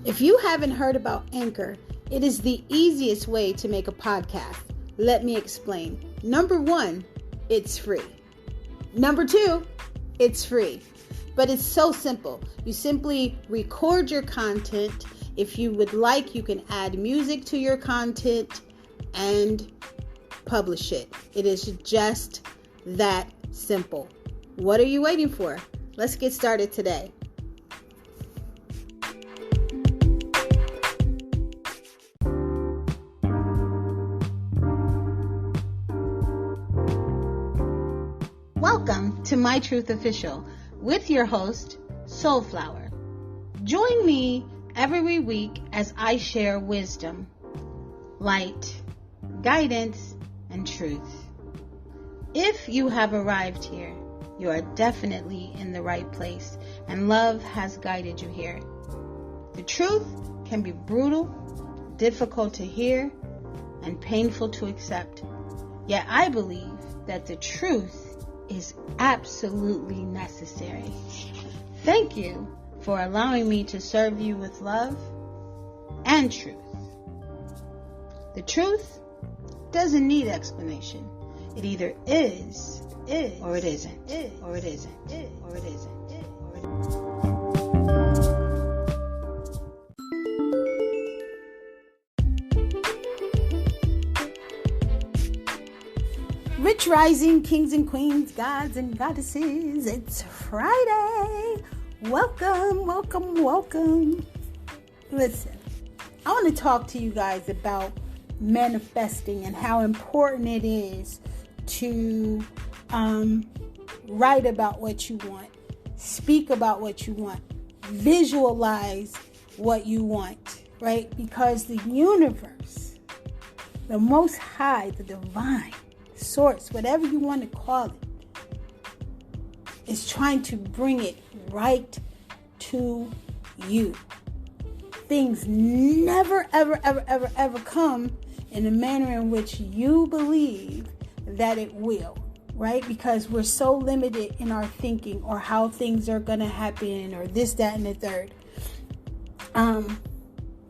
If you haven't heard about Anchor, it is the easiest way to make a podcast. Let me explain. Number one, it's free. Number two, it's free. But it's so simple. You simply record your content. If you would like, you can add music to your content and publish it. It is just that simple. What are you waiting for? Let's get started today. Welcome to My Truth Official with your host, Soulflower. Join me every week as I share wisdom, light, guidance, and truth. If you have arrived here, you are definitely in the right place, and love has guided you here. The truth can be brutal, difficult to hear, and painful to accept. Yet I believe that the truth is absolutely necessary. Thank you for allowing me to serve you with love and truth. The truth doesn't need explanation. It either is or it isn't, or it isn't, or it isn't, or it isn't. Rich Rising, kings and queens, gods and goddesses, it's Friday. Welcome, welcome, welcome. Listen, I want to talk to you guys about manifesting and how important it is to write about what you want, speak about what you want, visualize what you want, right? Because the universe, the Most High, the divine, source, whatever you want to call it, is trying to bring it right to you. Things never, ever come in the manner in which you believe that it will, right? Because we're so limited in our thinking or how things are going to happen or this, that, and the third.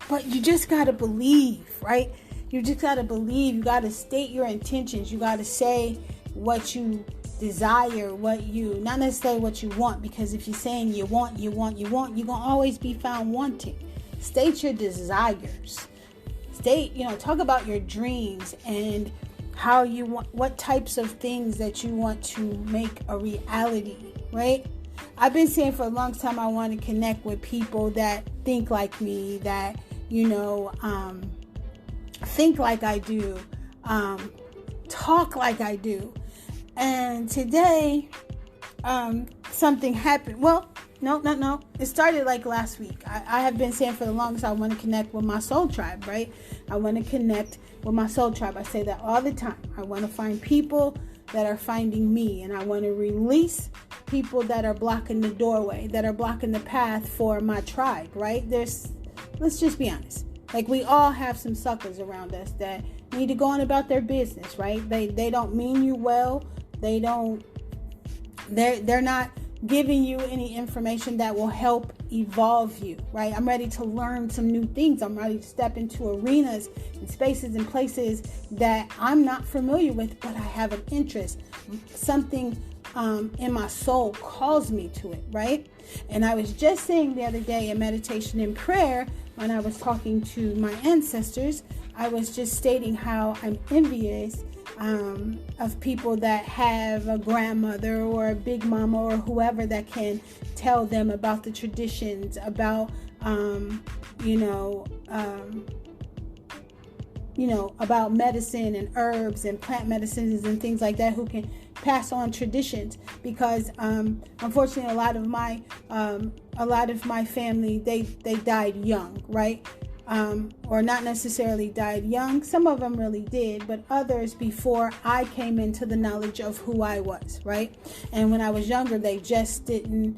But you just got to believe, right? You just got to believe. You got to state your intentions. You got to say what you desire, not necessarily what you want, because if you're saying you want, you're going to always be found wanting. State your desires. Talk about your dreams and how you want, what types of things that you want to make a reality, right? I've been saying for a long time I want to connect with people that think like me, that, think like I do, talk like I do. And today, something happened. Well, no. It started like last week. I have been saying for the longest I want to connect with my soul tribe, right? I want to connect with my soul tribe. I say that all the time. I want to find people that are finding me, and I want to release people that are blocking the doorway, that are blocking the path for my tribe, right? Let's just be honest. Like, we all have some suckers around us that need to go on about their business, right? They don't mean you well. They're not giving you any information that will help evolve you, right? I'm ready to learn some new things. I'm ready to step into arenas and spaces and places that I'm not familiar with, but I have an interest. Something in my soul calls me to it, right? And I was just saying the other day in meditation and prayer, when I was talking to my ancestors, I was just stating how I'm envious of people that have a grandmother or a big mama or whoever that can tell them about the traditions, about about medicine and herbs and plant medicines and things like that, who can pass on traditions. Because unfortunately, a lot of my family, they died young, right? Or not necessarily died young. Some of them really did, but others before I came into the knowledge of who I was, right? And when I was younger, they just couldn't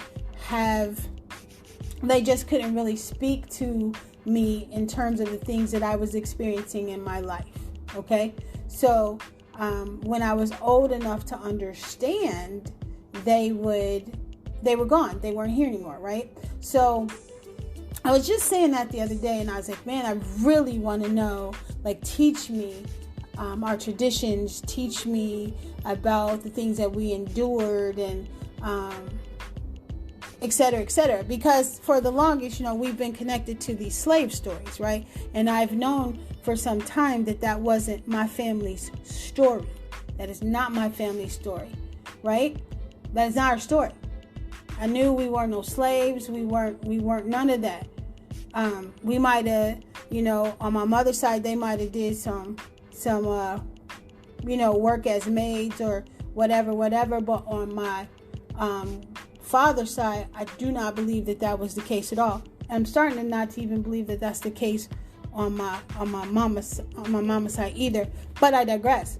really speak to me in terms of the things that I was experiencing in my life, okay? So when I was old enough to understand, they were gone. They weren't here anymore, right? So I was just saying that the other day, and I was like, man, I really want to know, like, teach me our traditions, teach me about the things that we endured, and et cetera, because for the longest, we've been connected to these slave stories, right? And I've known for some time that wasn't my family's story. That is not my family's story, right? That is not our story. I knew we weren't no slaves. We weren't none of that. We might have, on my mother's side, they might have did some work as maids or whatever. But on my father's side, I do not believe that was the case at all. I'm starting to not to even believe that that's the case on my mama's side either. But I digress.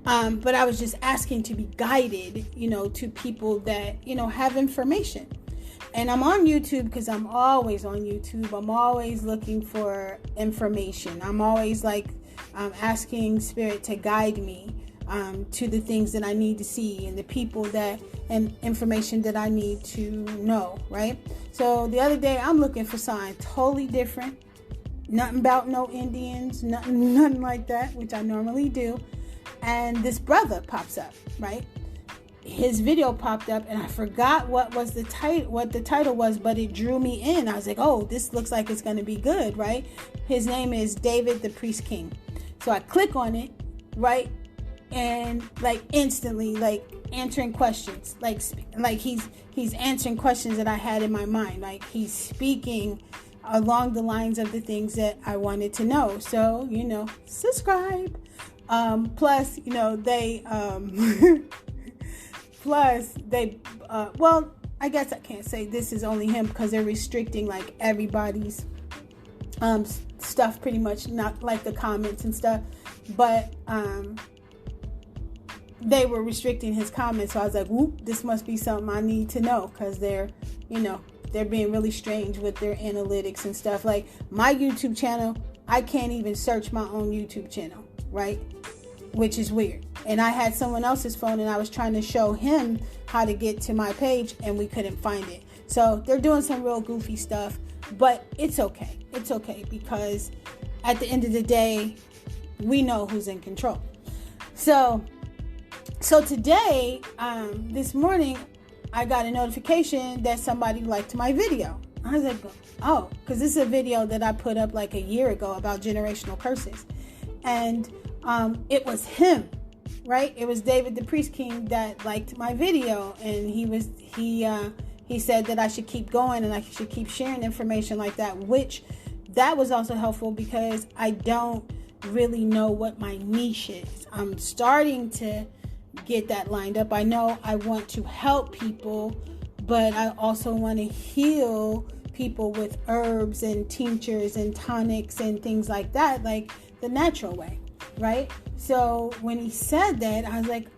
But I was just asking to be guided, to people that, have information. And I'm on YouTube because I'm always on YouTube. I'm always looking for information. I'm always asking Spirit to guide me to the things that I need to see and the people and information that I need to know, right? So the other day I'm looking for something totally different. Nothing about no Indians, nothing like that, which I normally do. And this brother pops up, right? His video popped up, and I forgot what the title was, but it drew me in. I was like, oh, this looks like it's going to be good, right? His name is David the Priest King. So I click on it, right? And instantly, answering questions, he's answering questions that I had in my mind. Like, he's speaking along the lines of the things that I wanted to know. So, subscribe. Plus, well, I guess I can't say this is only him because they're restricting everybody's stuff pretty much, not like the comments and stuff, but they were restricting his comments. So I was like, whoop, this must be something I need to know, because they're being really strange with their analytics and stuff. Like my YouTube channel, I can't even search my own YouTube channel, right? Which is weird. And I had someone else's phone, and I was trying to show him how to get to my page, and we couldn't find it. So they're doing some real goofy stuff, but it's okay. It's okay, because at the end of the day, we know who's in control. So today, this morning, I got a notification that somebody liked my video. I was like, oh, because this is a video that I put up a year ago about generational curses. And it was him, right? It was David the Priest King that liked my video, and he said that I should keep going and I should keep sharing information like that, which that was also helpful because I don't really know what my niche is. I'm starting to get that lined up. I know I want to help people, but I also want to heal people with herbs and tinctures and tonics and things like that, like the natural way. Right? So when he said that, I was like,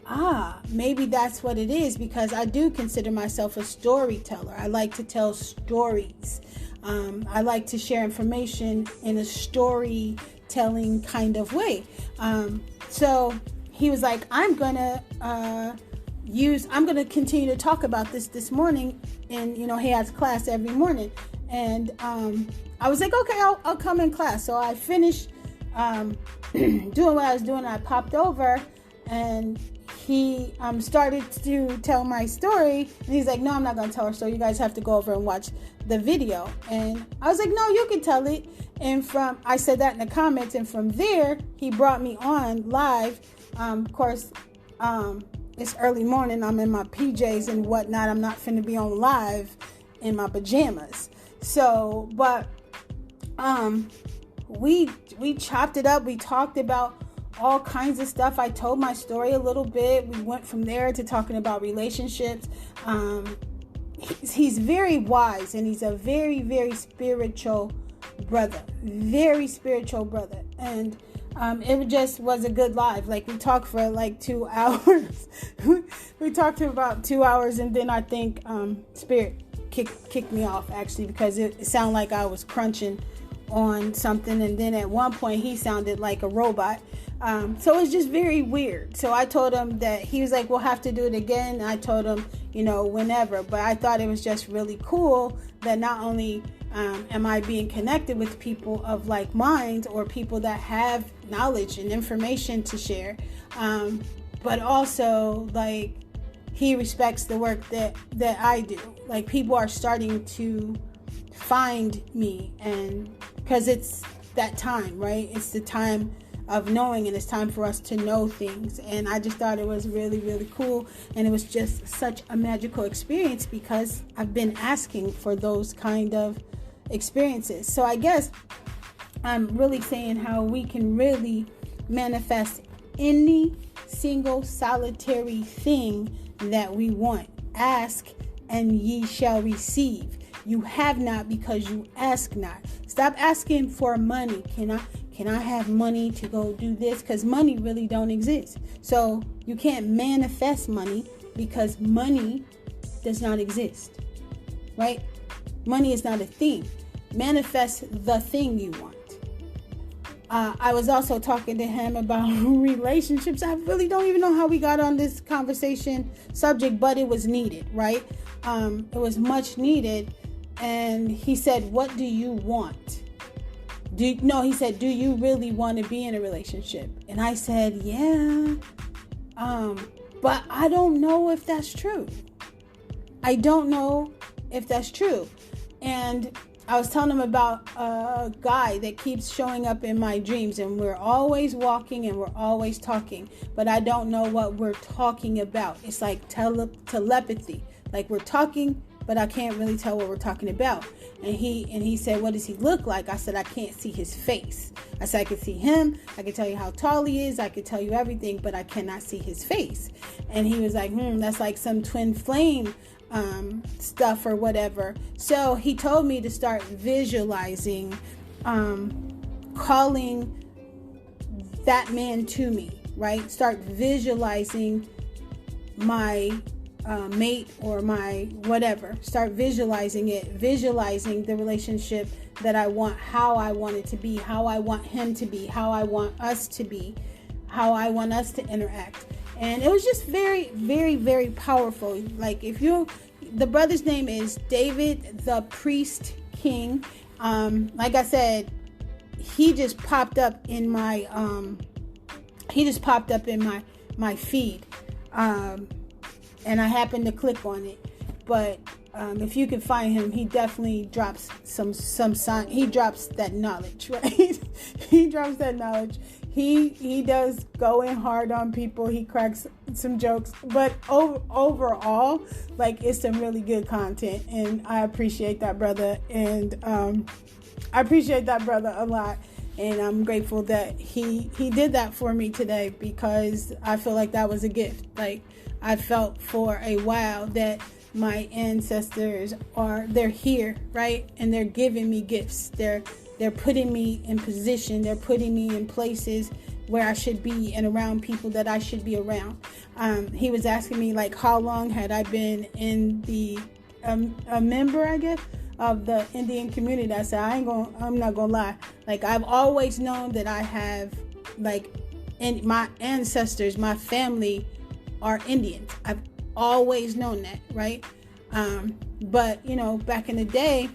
maybe that's what it is, because I do consider myself a storyteller. I like to tell stories. I like to share information in a storytelling kind of way. So he was like, I'm going to continue to talk about this morning. And, he has class every morning. And I was like, okay, I'll come in class. So I finished doing what I was doing. I popped over, and he started to tell my story, and he's like, no, I'm not going to tell her story. You guys have to go over and watch the video. And I was like, no, you can tell it. And I said that in the comments, and from there, he brought me on live. Of course, it's early morning. I'm in my PJs and whatnot. I'm not finna be on live in my pajamas. So, but we chopped it up. We talked about all kinds of stuff. I told my story a little bit. We went from there to talking about relationships. He's very wise, and he's a very, very spiritual brother. Very spiritual brother. And it just was a good live. We talked for 2 hours. We talked for about 2 hours, and then I think Spirit kicked me off, actually, because it sounded like I was crunching on something, and then at one point he sounded like a robot. So it was just very weird. So I told him that, he was like, we'll have to do it again. I told him, whenever. But I thought it was just really cool that not only am I being connected with people of like minds, or people that have knowledge and information to share, but also like he respects the work that I do. Like, people are starting to find me, and because it's that time, right? It's the time of knowing, and it's time for us to know things. And I just thought it was really, really cool. And it was just such a magical experience, because I've been asking for those kind of experiences. So I guess I'm really saying how we can really manifest any single solitary thing that we want. Ask and ye shall receive. You have not because you ask not. Stop asking for money. Can I have money to go do this? Because money really don't exist. So you can't manifest money, because money does not exist, right? Money is not a thing. Manifest the thing you want. I was also talking to him about relationships. I really don't even know how we got on this conversation subject, but it was needed, right? It was much needed. And he said, what do you want? He said, do you really want to be in a relationship? And I said, yeah. But I don't know if that's true. I don't know if that's true. And I was telling him about a guy that keeps showing up in my dreams, and we're always walking and we're always talking, but I don't know what we're talking about. It's like telepathy. Like, we're talking, but I can't really tell what we're talking about. And he said, what does he look like? I said, I can't see his face. I said, I can see him. I can tell you how tall he is. I can tell you everything, but I cannot see his face. And he was like, that's like some twin flame stuff or whatever. So he told me to start visualizing, calling that man to me, right? Start visualizing my mate or my whatever. Start visualizing it, visualizing the relationship that I want, how I want it to be, how I want him to be, how I want us to be, how I want us to interact. And it was just very, very, very powerful. Like, the brother's name is David the Priest King. Like I said, he just popped up in my feed. And I happened to click on it. But if you can find him, he definitely drops some sign. He drops that knowledge, right? He drops that knowledge. He does go in hard on people. He cracks some jokes, but overall, like, it's some really good content, and I appreciate that brother, and I appreciate that brother a lot, and I'm grateful that he did that for me today, because I feel like that was a gift. Like, I felt for a while that my ancestors they're here, right, and they're giving me gifts. They're putting me in position. They're putting me in places where I should be and around people that I should be around. He was asking me, like, how long had I been in a member, I guess, of the Indian community. I said, I'm not gonna lie. Like, I've always known that I have, like, and my ancestors, my family are Indians. I've always known that, right? But, back in the day,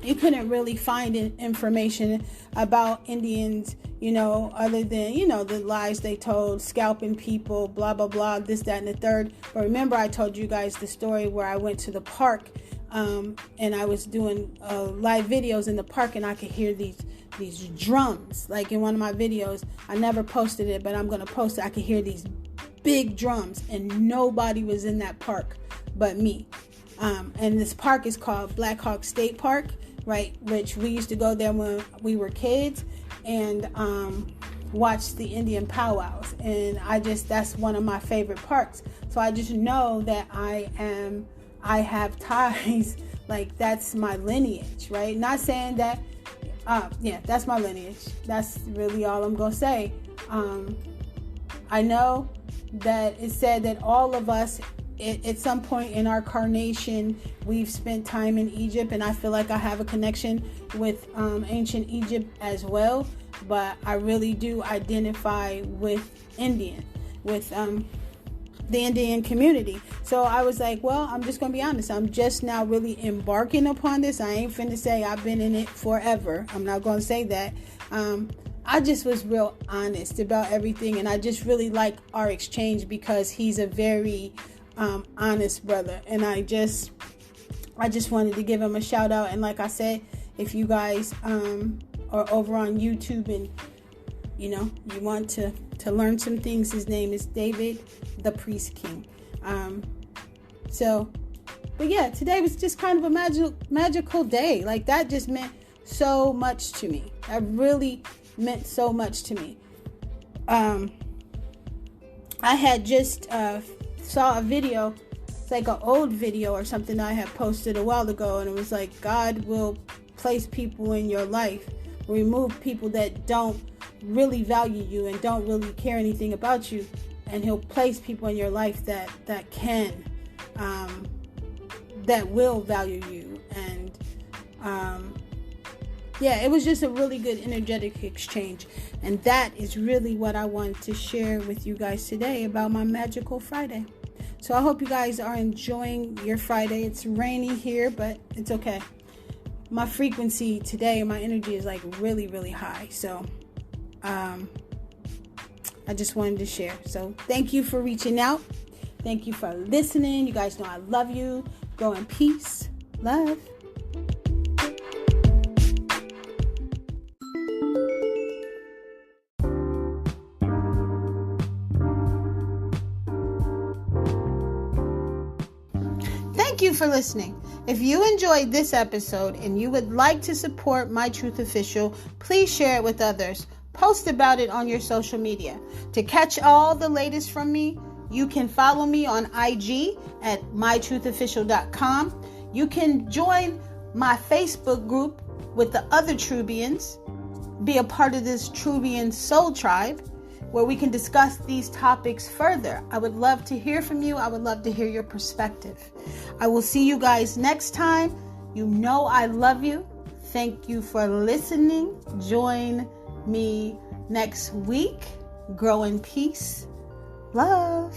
you couldn't really find information about Indians, other than, the lies they told, scalping people, blah, blah, blah, this, that, and the third. But remember, I told you guys the story where I went to the park, and I was doing live videos in the park, and I could hear these drums. Like, in one of my videos, I never posted it, but I'm going to post it. I could hear these big drums, and nobody was in that park but me. And this park is called Black Hawk State Park, right? Which we used to go there when we were kids and watch the Indian powwows. And that's one of my favorite parks. So I just know that I have ties, like, that's my lineage, right? Not saying that, that's my lineage. That's really all I'm going to say. I know that it said that all of us at some point in our carnation, we've spent time in Egypt, and I feel like I have a connection with ancient Egypt as well. But I really do identify with Indian, with the Indian community. So I was like, well, I'm just going to be honest. I'm just now really embarking upon this. I ain't finna say I've been in it forever. I'm not going to say that. I just was real honest about everything, and I just really like our exchange because he's a very honest brother, and I just wanted to give him a shout out. And like I said, if you guys are over on YouTube and you want to learn some things, his name is David the Priest King. But yeah, today was just kind of a magical day. Like, that just meant so much to me. That really meant so much to me. I had just saw a video. It's like an old video or something I had posted a while ago, and it was like, God will place people in your life, remove people that don't really value you and don't really care anything about you, and he'll place people in your life that can that will value you. And it was just a really good energetic exchange, and that is really what I wanted to share with you guys today about my magical Friday. So I hope you guys are enjoying your Friday. It's rainy here, but it's okay. My frequency today, my energy is like really, really high. So I just wanted to share. So thank you for reaching out. Thank you for listening. You guys know I love you. Go in peace. Love. Thank you for listening. If you enjoyed this episode and you would like to support My Truth Official, please share it with others. Post about it on your social media. To catch all the latest from me, you can follow me on IG at mytruthofficial.com. You can join my Facebook group with the other Trubians. Be a part of this Trubian Soul Tribe, where we can discuss these topics further. I would love to hear from you. I would love to hear your perspective. I will see you guys next time. You know I love you. Thank you for listening. Join me next week. Grow in peace. Love.